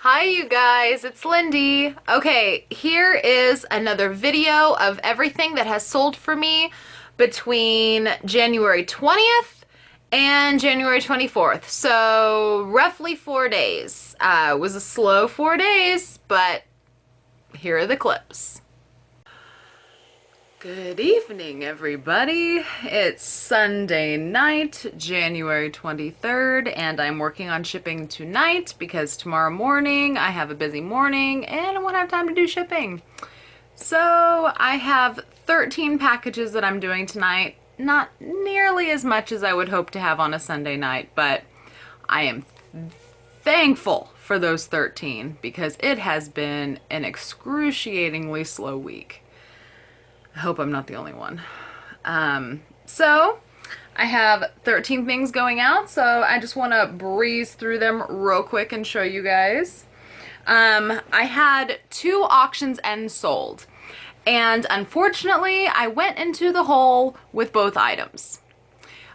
Hi you guys, it's Lindy. Okay, here is another video of everything that has sold for me between January 20th and January 24th. So roughly 4 days. It was a slow 4 days, but here are the clips. Good evening, everybody. It's Sunday night, January 23rd, and I'm working on shipping tonight because tomorrow morning I have a busy morning and I won't have time to do shipping. So I have 13 packages that I'm doing tonight. Not nearly as much as I would hope to have on a Sunday night, but I am thankful for those 13 because it has been an excruciatingly slow week. I hope I'm not the only one. So I have 13 things going out, so I just want to breeze through them real quick and show you guys. I had 2 auctions end sold, and unfortunately I went into the hole with both items.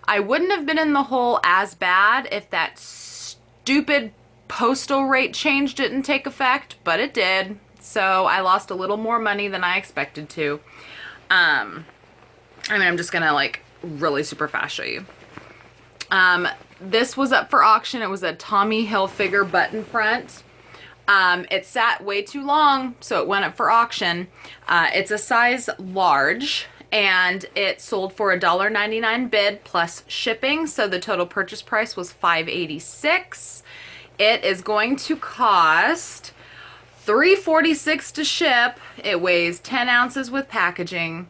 I wouldn't have been in the hole as bad if that stupid postal rate change didn't take effect, but it did, so I lost a little more money than I expected to. I'm just gonna like really super fast show you. This was up for auction. It was a Tommy Hilfiger button front. It sat way too long, so it went up for auction. It's a size large, and it sold for $1.99 bid plus shipping, so the total purchase price was $5.86. It is going to cost $3.46 to ship. It weighs 10 ounces with packaging.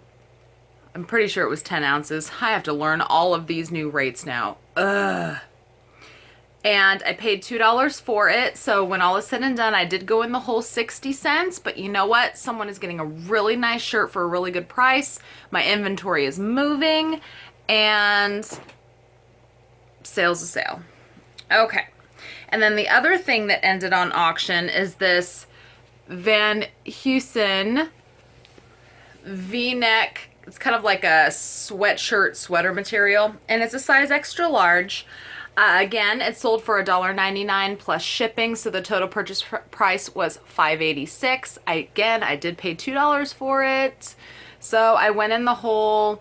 I'm pretty sure it was 10 ounces. I have to learn all of these new rates now. Ugh. And I paid $2 for it, so when all is said and done, I did go in the hole 60 cents, but you know what? Someone is getting a really nice shirt for a really good price. My inventory is moving, and sale's a sale. Okay. And then the other thing that ended on auction is this Van Heusen V-neck. It's kind of like a sweatshirt sweater material, and it's a size extra large. Again, it sold for $1.99 plus shipping, so the total purchase price was $5.86. I did pay $2 for it, so I went in the hole.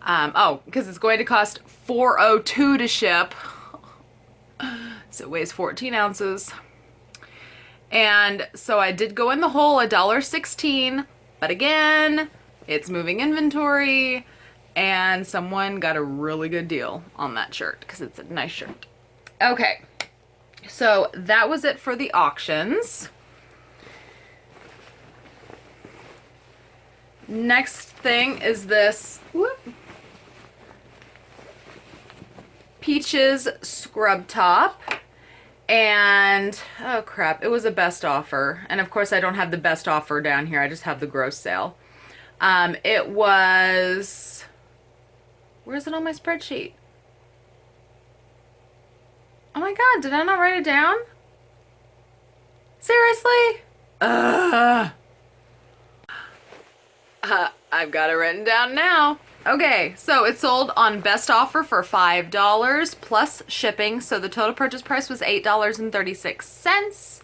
Because it's going to cost $4.02 to ship, so it weighs 14 ounces. And so I did go in the hole $1.16, but again, it's moving inventory, and someone got a really good deal on that shirt because it's a nice shirt. Okay, so that was it for the auctions. Next thing is this Peaches scrub top. And, oh crap, it was a best offer. And of course I don't have the best offer down here, I just have the gross sale. It was, where is it on my spreadsheet? Oh my god, did I not write it down? Seriously? I've got it written down now. Okay, so it sold on best offer for $5 plus shipping, so the total purchase price was $8.36.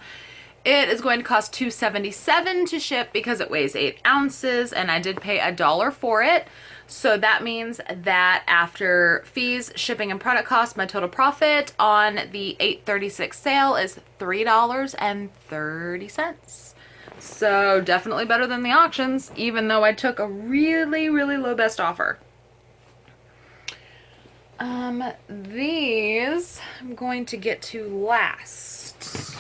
It is going to cost $2.77 to ship because it weighs 8 ounces, and I did pay $1 for it. So that means that after fees, shipping, and product costs, my total profit on the $8.36 sale is $3.30. So definitely better than the auctions, even though I took a really, really low best offer. These I'm going to get to last.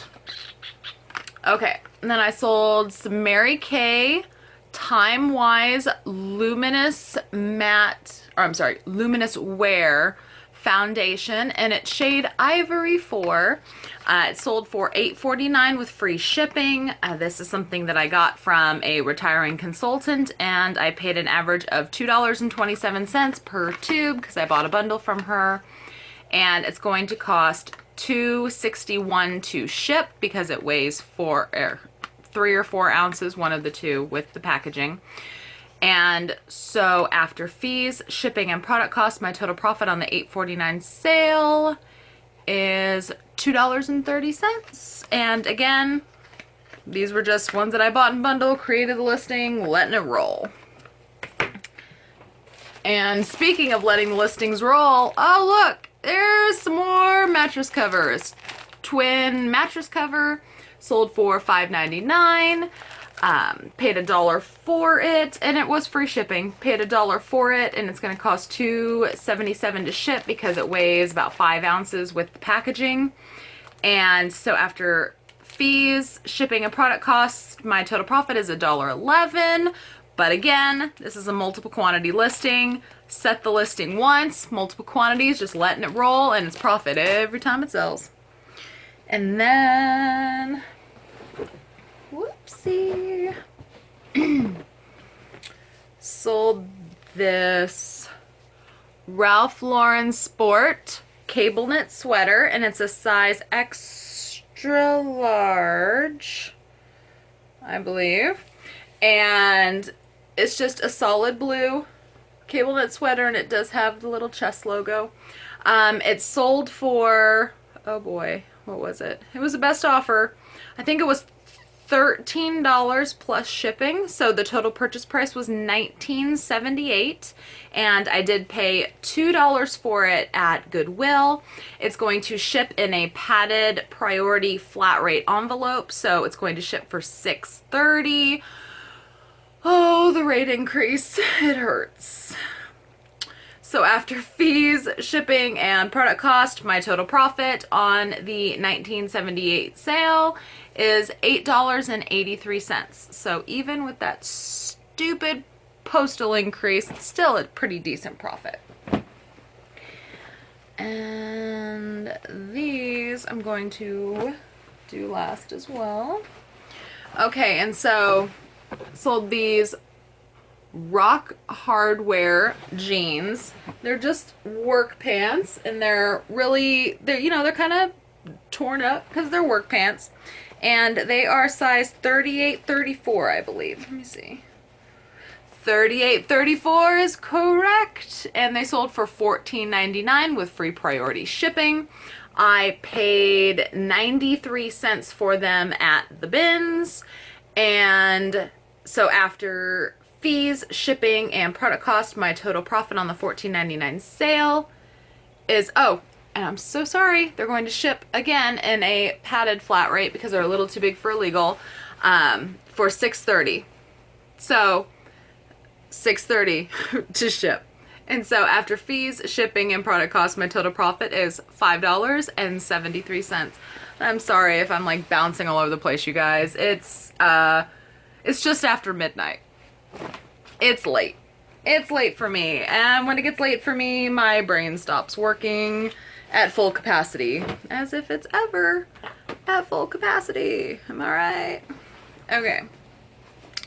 Okay, and then I sold some Mary Kay Time Wise Luminous Luminous Wear foundation, and it's shade Ivory 4. It sold for $8.49 with free shipping. This is something that I got from a retiring consultant, and I paid an average of $2.27 per tube because I bought a bundle from her, and it's going to cost $2.61 to ship because it weighs 3 or 4 ounces, one of the two with the packaging. And so after fees, shipping, and product costs, my total profit on the $8.49 sale is $2.30. And again, these were just ones that I bought in bundle, created the listing, letting it roll. And speaking of letting the listings roll, oh look, there's some more mattress covers. Twin mattress cover, sold for $5.99. Paid $1 for it, and it was free shipping. Paid $1 for it, and it's going to cost $2.77 to ship because it weighs about 5 ounces with the packaging. And so after fees, shipping, and product costs, my total profit is $1.11. But again, this is a multiple quantity listing. Set the listing once, multiple quantities, just letting it roll, and it's profit every time it sells. And then, whoopsie, sold this Ralph Lauren Sport cable knit sweater, and it's a size extra large, I believe. And it's just a solid blue cable knit sweater, and it does have the little chest logo. It sold for, oh boy, what was it? It was the best offer. I think it was $13 plus shipping, so the total purchase price was $19.78, and I did pay $2 for it at Goodwill. It's going to ship in a padded priority flat rate envelope, so it's going to ship for $6.30. Oh, the rate increase, it hurts. So after fees, shipping, and product cost, my total profit on the 1978 sale is $8.83. So even with that stupid postal increase, it's still a pretty decent profit. And these I'm going to do last as well. Okay, and so sold these Rock Hardware jeans. They're just work pants, and they're kind of torn up because they're work pants, and they are size 38-34, I believe. Let me see. 38-34 is correct, and they sold for $14.99 with free priority shipping. I paid 93 cents for them at the bins, and so after fees, shipping, and product cost, my total profit on the $14.99 sale is, oh, and I'm so sorry, they're going to ship again in a padded flat rate because they're a little too big for illegal, for $6.30. So $6.30 to ship. And so after fees, shipping, and product cost, my total profit is $5.73. I'm sorry if I'm like bouncing all over the place, you guys. It's just after midnight. It's late. It's late for me. And when it gets late for me, my brain stops working at full capacity. As if it's ever at full capacity. Am I right? Okay.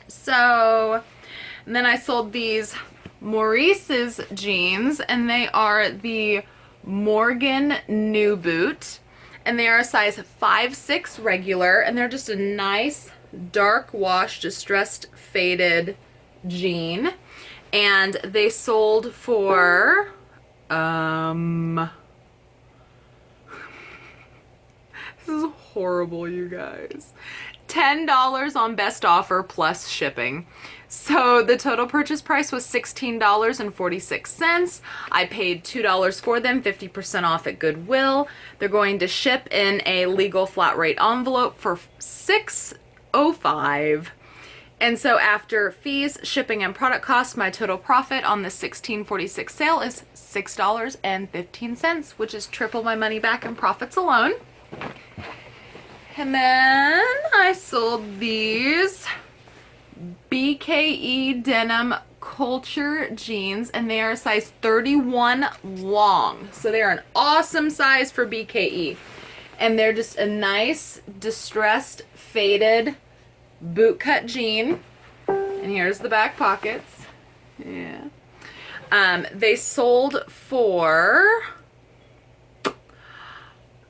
So, and then I sold these Maurice's jeans, and they are the Morgan New Boot, and they are a size 5'6" regular, and they're just a nice dark wash distressed faded jean, and they sold for this is horrible, you guys. $10 on best offer plus shipping. So the total purchase price was $16.46. I paid $2 for them, 50% off at Goodwill. They're going to ship in a legal flat rate envelope for $6.05. And so after fees, shipping, and product costs, my total profit on the $16.46 sale is $6.15, which is triple my money back in profits alone. And then I sold these BKE denim culture jeans, and they are size 31 long. So they are an awesome size for BKE. And they're just a nice distressed faded bootcut jean. And here's the back pockets. Yeah. They sold for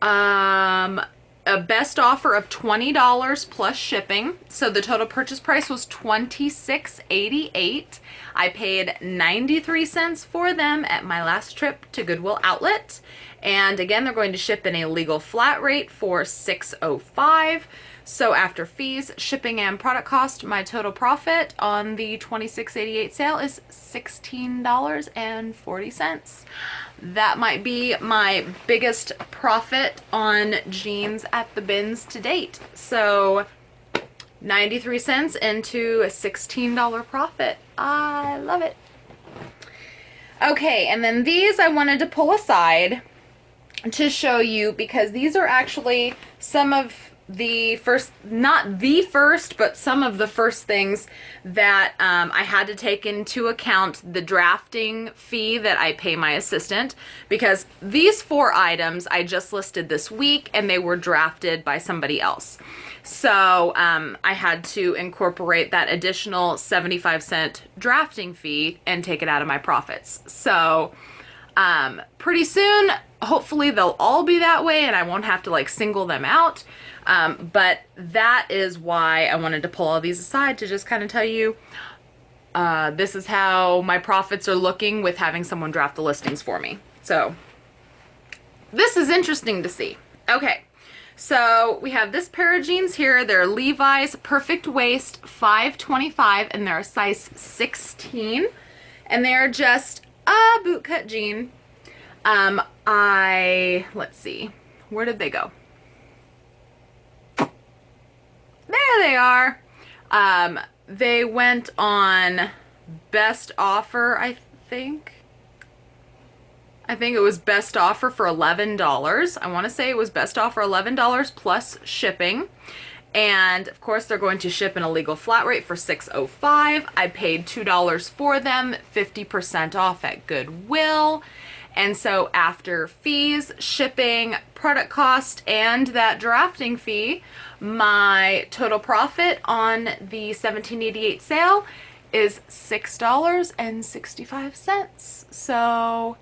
a best offer of $20 plus shipping. So the total purchase price was $26.88. I paid 93 cents for them at my last trip to Goodwill Outlet. And again, they're going to ship in a legal flat rate for $6.05. So after fees, shipping, and product cost, my total profit on the $26.88 sale is $16.40. That might be my biggest profit on jeans at the bins to date. So 93 cents into a $16 profit. I love it. Okay, and then these I wanted to pull aside to show you because these are actually some of the first, not the first, but some of the first things that I had to take into account the drafting fee that I pay my assistant, because these 4 items I just listed this week and they were drafted by somebody else. So I had to incorporate that additional 75-cent drafting fee and take it out of my profits. So pretty soon, hopefully they'll all be that way and I won't have to like single them out. But that is why I wanted to pull all these aside, to just kind of tell you this is how my profits are looking with having someone draft the listings for me. So this is interesting to see. Okay, so we have this pair of jeans here. They're Levi's Perfect Waist 525 and they're a size 16 and they're just a bootcut jean. Let's see, where did they go? There they are. They went on best offer, I think. I think it was best offer for $11. I want to say it was best offer $11 plus shipping. And of course they're going to ship in a legal flat rate for $6.05. I paid $2 for them, 50% off at Goodwill. And so after fees, shipping, product cost, and that drafting fee, my total profit on the $17.88 sale is $6.65. So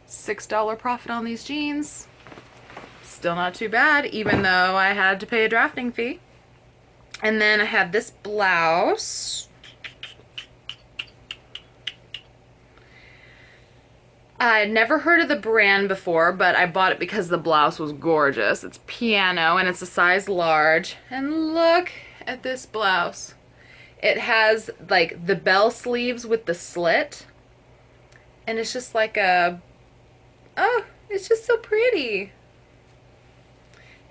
$6 profit on these jeans. Still not too bad, even though I had to pay a drafting fee. And then I have this blouse. I'd never heard of the brand before, but I bought it because the blouse was gorgeous. It's piano and it's a size large. And look at this blouse. It has like the bell sleeves with the slit. And it's just like a, oh, it's just so pretty.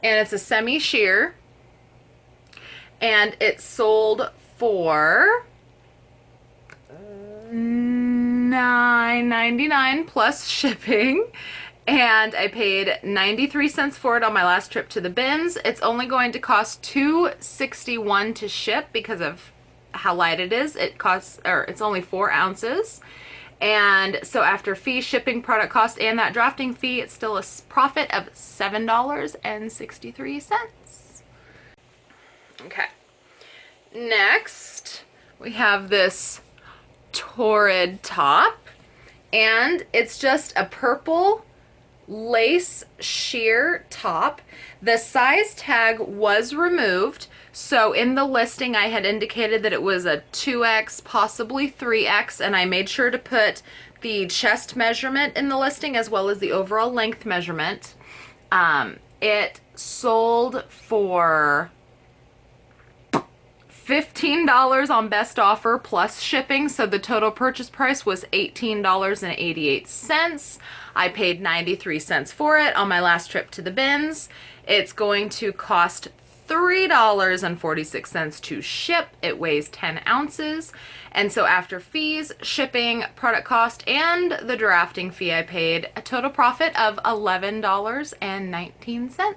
And it's a semi-sheer. And it sold for $9.99 plus shipping, and I paid 93 cents for it on my last trip to the bins. It's only going to cost $2.61 to ship because of how light it is. It's only 4 ounces. And so after fee, shipping, product cost, and that drafting fee, it's still a profit of $7.63. Okay. Next, we have this torrid top, and it's just a purple lace sheer top. The size tag was removed, so in the listing I had indicated that it was a 2X, possibly 3X, and I made sure to put the chest measurement in the listing as well as the overall length measurement. It sold for $15 on best offer plus shipping, so the total purchase price was $18.88. I paid 93 cents for it on my last trip to the bins. It's going to cost $3.46 to ship. It weighs 10 ounces. And so after fees, shipping, product cost, and the drafting fee, I paid a total profit of $11.19.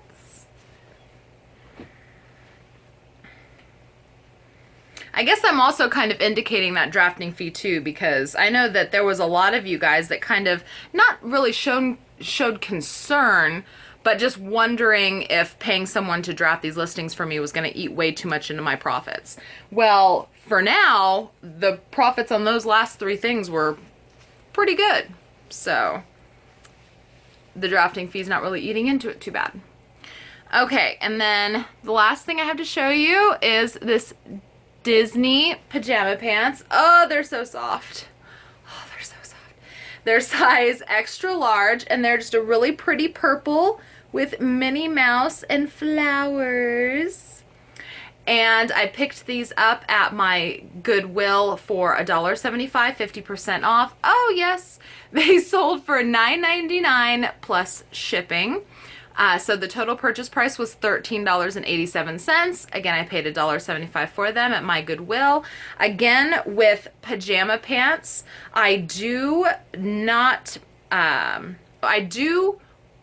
I guess I'm also kind of indicating that drafting fee too, because I know that there was a lot of you guys that kind of not really showed concern, but just wondering if paying someone to draft these listings for me was going to eat way too much into my profits. Well, for now, the profits on those last 3 things were pretty good. So the drafting fee is not really eating into it too bad. Okay, and then the last thing I have to show you is this Disney pajama pants. Oh, they're so soft. Oh, they're so soft. They're size extra large, and they're just a really pretty purple with Minnie Mouse and flowers. And I picked these up at my Goodwill for $1.75, 50% off. Oh yes, they sold for $9.99 plus shipping. So the total purchase price was $13.87. Again, I paid $1.75 for them at my Goodwill. Again, with pajama pants, I do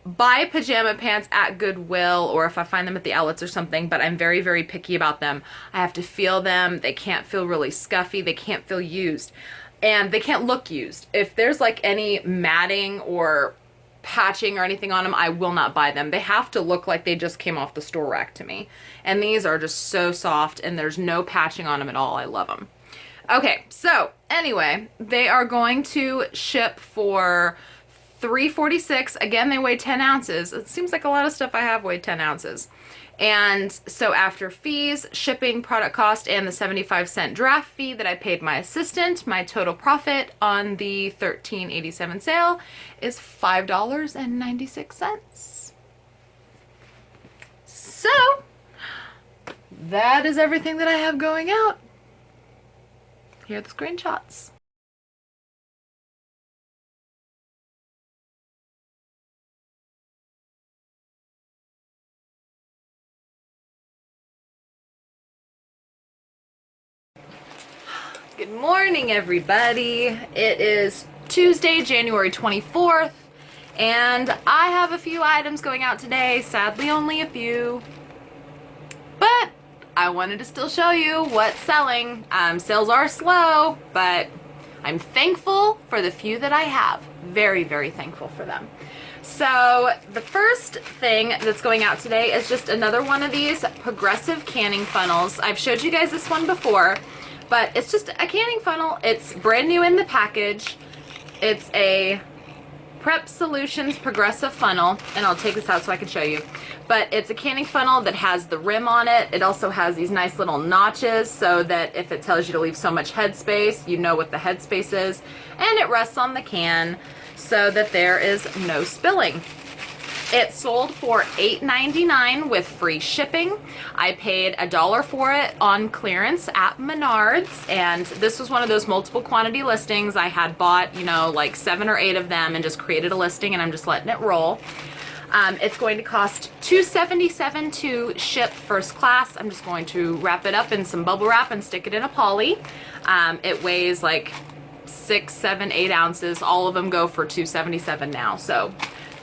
buy pajama pants at Goodwill, or if I find them at the outlets or something, but I'm very, very picky about them. I have to feel them. They can't feel really scuffy. They can't feel used. And they can't look used. If there's like any matting or patching or anything on them, I will not buy them. They have to look like they just came off the store rack to me. And these are just so soft, and there's no patching on them at all. I love them. Okay, so anyway, they are going to ship for $3.46. Again, they weigh 10 ounces. It seems like a lot of stuff I have weighed 10 ounces. And so after fees, shipping, product cost, and the 75-cent draft fee that I paid my assistant, my total profit on the $13.87 sale is $5.96. So that is everything that I have going out. Here are the screenshots. Good morning, everybody. It is Tuesday, January 24th, and I have a few items going out today. Sadly, only a few, but I wanted to still show you what's selling. Sales are slow, but I'm thankful for the few that I have. Very, very thankful for them. So the first thing that's going out today is just another one of these progressive canning funnels. I've showed you guys this one before, but it's just a canning funnel. It's brand new in the package. It's a Prep Solutions progressive funnel, and I'll take this out so I can show you. But it's a canning funnel that has the rim on it. It also has these nice little notches so that if it tells you to leave so much headspace, you know what the headspace is. And it rests on the can so that there is no spilling. It sold for $8.99 with free shipping. I paid $1 for it on clearance at Menards, and this was one of those multiple quantity listings. I had bought, you know, like 7 or 8 of them and just created a listing, and I'm just letting it roll. It's going to cost $2.77 to ship first class. I'm just going to wrap it up in some bubble wrap and stick it in a poly. It weighs like 6, 7, 8 ounces. All of them go for $2.77 now. So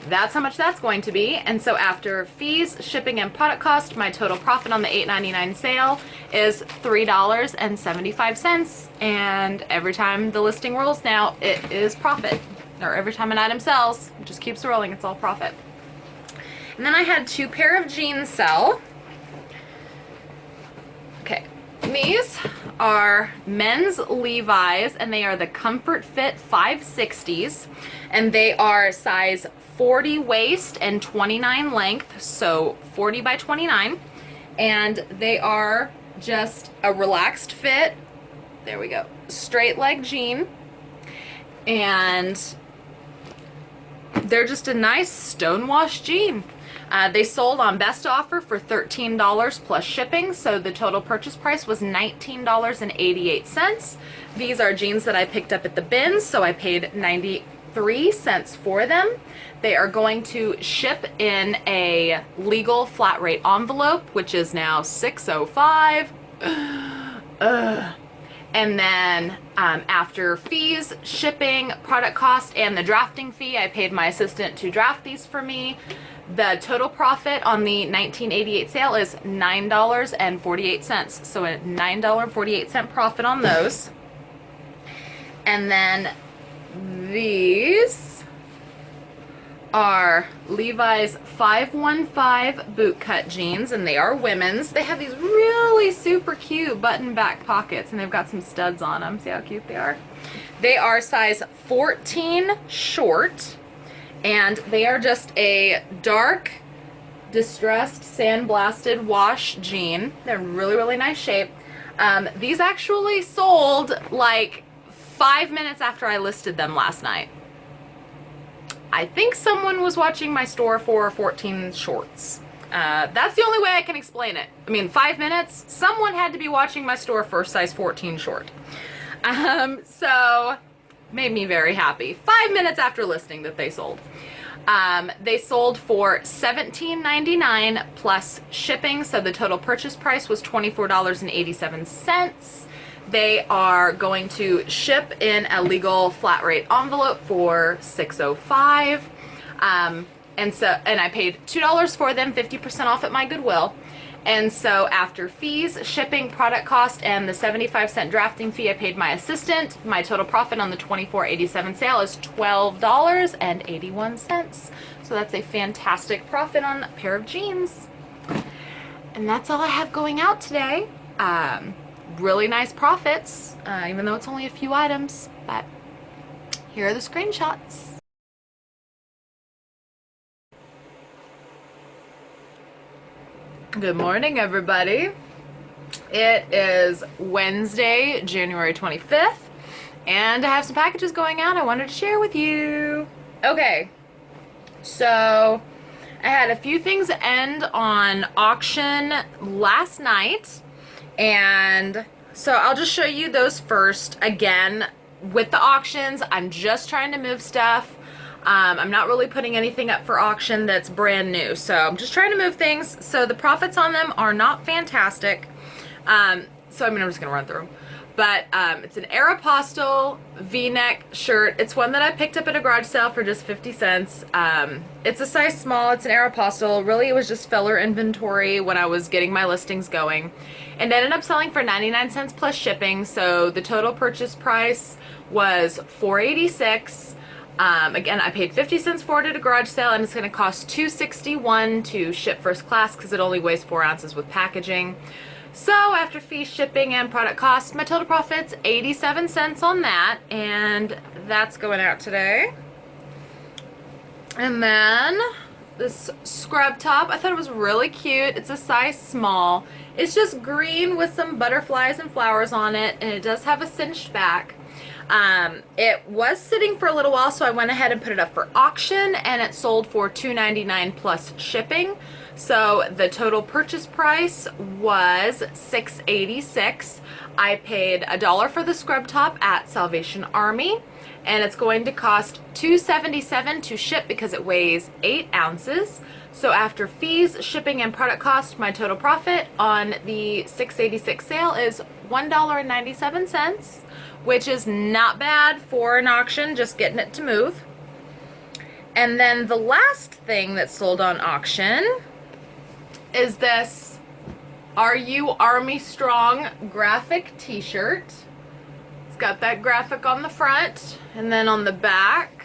that's how much that's going to be. And so after fees, shipping, and product cost, my total profit on the $8.99 sale is $3.75. And every time the listing rolls now, it is profit. Or every time an item sells, it just keeps rolling, it's all profit. And then I had 2 pair of jeans sell. Okay, these are men's Levi's, and they are the Comfort Fit 560s, and they are size 40 waist and 29 length, so 40 by 29, and they are just a relaxed fit. There we go, straight leg jean, and they're just a nice stonewash jean. They sold on best offer for $13 plus shipping, so the total purchase price was $19.88. These are jeans that I picked up at the bins, so I paid 93 cents for them. They are going to ship in a legal flat rate envelope, which is now $6.05. And then after fees, shipping, product cost, and the drafting fee, I paid my assistant to draft these for me. The total profit on the $19.88 sale is $9.48. So a $9.48 profit on those. And then these are Levi's 515 bootcut jeans, and they are women's. They have these really super cute button back pockets, and they've got some studs on them. See how cute they are? They are size 14 short, and they are just a dark distressed sandblasted wash jean. They're really, really nice shape. These actually sold like 5 minutes after I listed them last night. I think someone was watching my store for 14 shorts. That's the only way I can explain it. I mean, 5 minutes, someone had to be watching my store for a size 14 short. So, made me very happy. 5 minutes after listing that they sold. They sold for $17.99 plus shipping, so the total purchase price was $24.87. They are going to ship in a legal flat rate envelope for $6.05. And I paid $2 for them, 50% off at my Goodwill. And so after fees, shipping, product cost, and the 75-cent drafting fee I paid my assistant, my total profit on the $24.87 sale is $12.81. So that's a fantastic profit on a pair of jeans. And that's all I have going out today. Really nice profits, even though it's only a few items, but here are the screenshots. Good morning, everybody. It is Wednesday, January 25th, and I have some packages going out I wanted to share with you. Okay, so I had a few things end on auction last night, and so I'll just show you those first. Again, with the auctions, I'm just trying to move stuff. I'm not really putting anything up for auction that's brand new, so I'm just trying to move things. So the profits on them are not fantastic. I'm just gonna run through them. But it's an Aeropostale V-neck shirt. It's one that I picked up at a garage sale for just 50 cents. It's a size small. It's an Aeropostale. Really, it was just filler inventory when I was getting my listings going. And ended up selling for 99 cents plus shipping. So the total purchase price was $4.86. Again, I paid 50 cents for it at a garage sale, and it's going to cost $2.61 to ship first class because it only weighs 4 ounces with packaging. So after fees, shipping, and product cost, my total profit's 87 cents on that, and that's going out today. And then this scrub top, I thought it was really cute. It's a size small. It's just green with some butterflies and flowers on it, and it does have a cinched back. It was sitting for a little while, so I went ahead and put it up for auction, and it sold for $2.99 plus shipping. So the total purchase price was $6.86. I paid $1 for the scrub top at Salvation Army, and it's going to cost $2.77 to ship because it weighs 8 ounces. So after fees, shipping, and product cost, my total profit on the $6.86 sale is $1.97, which is not bad for an auction, just getting it to move. And then the last thing that sold on auction is this Are You Army Strong graphic t-shirt. It's got that graphic on the front, and then on the back,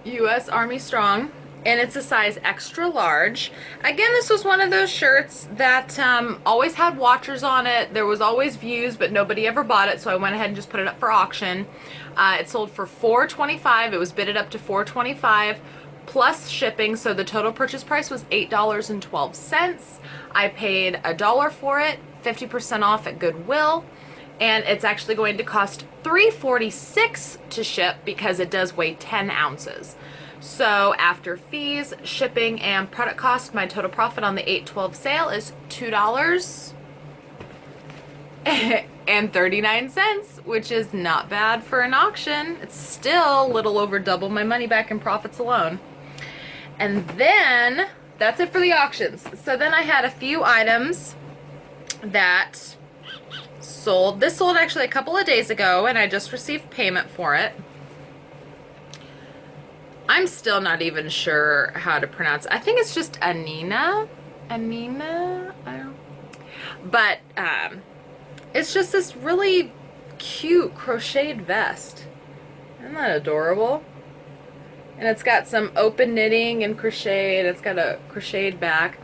U.S. Army Strong. And it's a size extra large. Again, this was one of those shirts that always had watchers on it. There was always views, but nobody ever bought it, so I went ahead and just put it up for auction. It sold for $4.25. It was bidded up to $4.25 plus shipping, so the total purchase price was $8.12. I paid $1 for it, 50% off at Goodwill, and it's actually going to cost $3.46 to ship because it does weigh 10 ounces. So after fees, shipping, and product cost, my total profit on the $8.12 sale is $2.39, which is not bad for an auction. It's still a little over double my money back in profits alone. And then that's it for the auctions. So then I had a few items that sold. This sold actually a couple of days ago, and I just received payment for it. I'm still not even sure how to pronounce it. I think it's just Anina. Anina? I don't know. But it's just this really cute crocheted vest. Isn't that adorable? And it's got some open knitting and crochet, and it's got a crocheted back.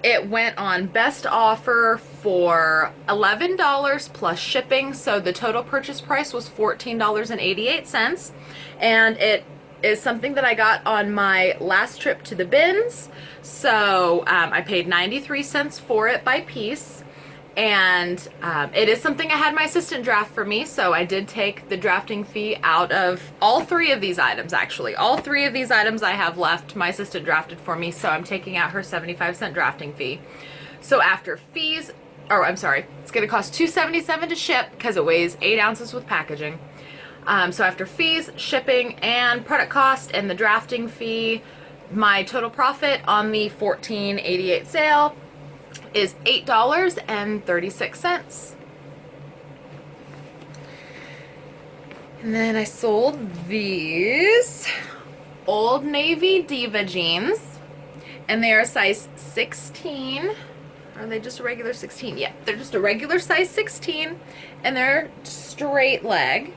It went on best offer for $11 plus shipping, so the total purchase price was $14.88, and it is something that I got on my last trip to the bins. So I paid 93 cents for it by piece, And it is something I had my assistant draft for me, so I did take the drafting fee out of all three of these items, actually. All three of these items I have left, my assistant drafted for me, so I'm taking out her 75-cent drafting fee. So after fees, or I'm sorry, it's going to cost $2.77 to ship because it weighs 8 ounces with packaging. So after fees, shipping, and product cost, and the drafting fee, my total profit on the $14.88 sale is $8.36. And then I sold these Old Navy Diva jeans, and they are a size 16. Are they just a regular 16? Yeah, they're just a regular size 16, and they're straight leg.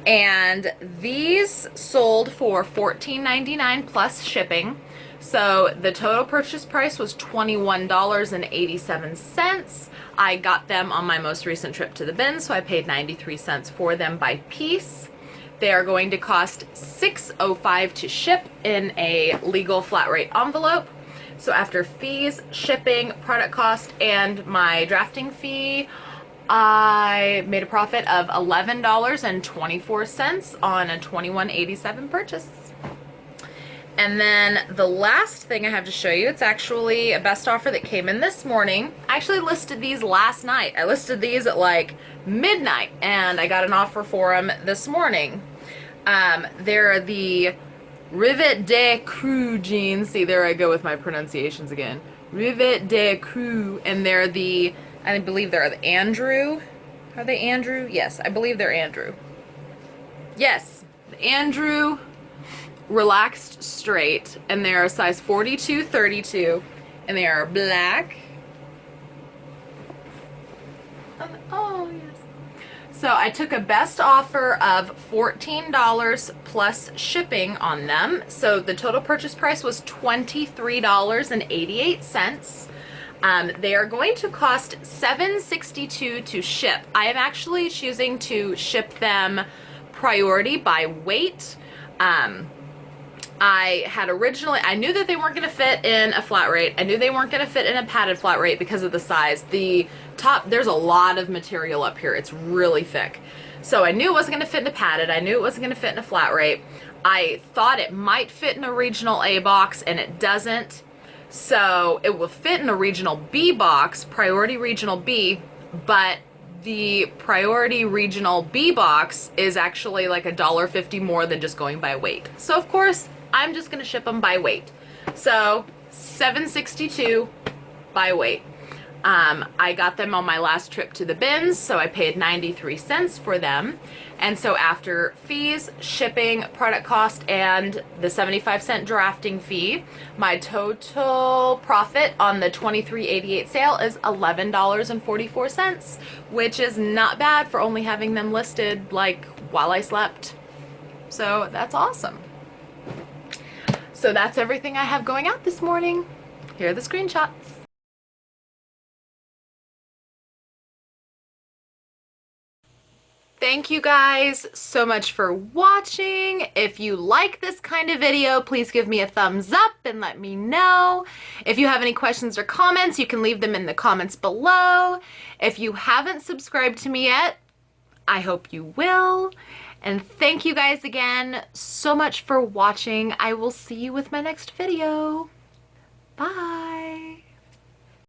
And these sold for $14.99 plus shipping. So the total purchase price was $21.87. I got them on my most recent trip to the bin, so I paid 93 cents for them by piece. They are going to cost $6.05 to ship in a legal flat rate envelope. So after fees, shipping, product cost, and my drafting fee, I made a profit of $11.24 on a $21.87 purchase. And then the last thing I have to show you, it's actually a best offer that came in this morning. I actually listed these last night. I listed these at like midnight, and I got an offer for them this morning. They're the Rivet de Crew jeans. See, there I go with my pronunciations again. Rivet de Crew, and they're the, I believe they're the Andrew. Are they Andrew? Yes, I believe they're Andrew. Yes, the Andrew Relaxed Straight, and they're a size 42-32, and they are black. Oh, yes. So I took a best offer of $14 plus shipping on them. So the total purchase price was $23.88. They are going to cost $7.62 to ship. I am actually choosing to ship them priority by weight. I had originally, I knew that they weren't going to fit in a flat rate. I knew they weren't going to fit in a padded flat rate because of the size. The top, there's a lot of material up here. It's really thick. So I knew it wasn't going to fit in a padded. I knew it wasn't going to fit in a flat rate. I thought it might fit in a regional A box, and it doesn't. So it will fit in a regional B box, priority regional B, but the priority regional B box is actually like $1.50 more than just going by weight. So of course, I'm just gonna ship them by weight. So $7.62 by weight. I got them on my last trip to the bins, so I paid 93 cents for them. And so after fees, shipping, product cost, and the 75-cent drafting fee, my total profit on the $23.88 sale is $11.44, which is not bad for only having them listed like while I slept. So that's awesome. So that's everything I have going out this morning. Here are the screenshots. Thank you guys so much for watching. If you like this kind of video, please give me a thumbs up and let me know. If you have any questions or comments, you can leave them in the comments below. If you haven't subscribed to me yet, I hope you will. And thank you guys again so much for watching. I will see you with my next video. Bye.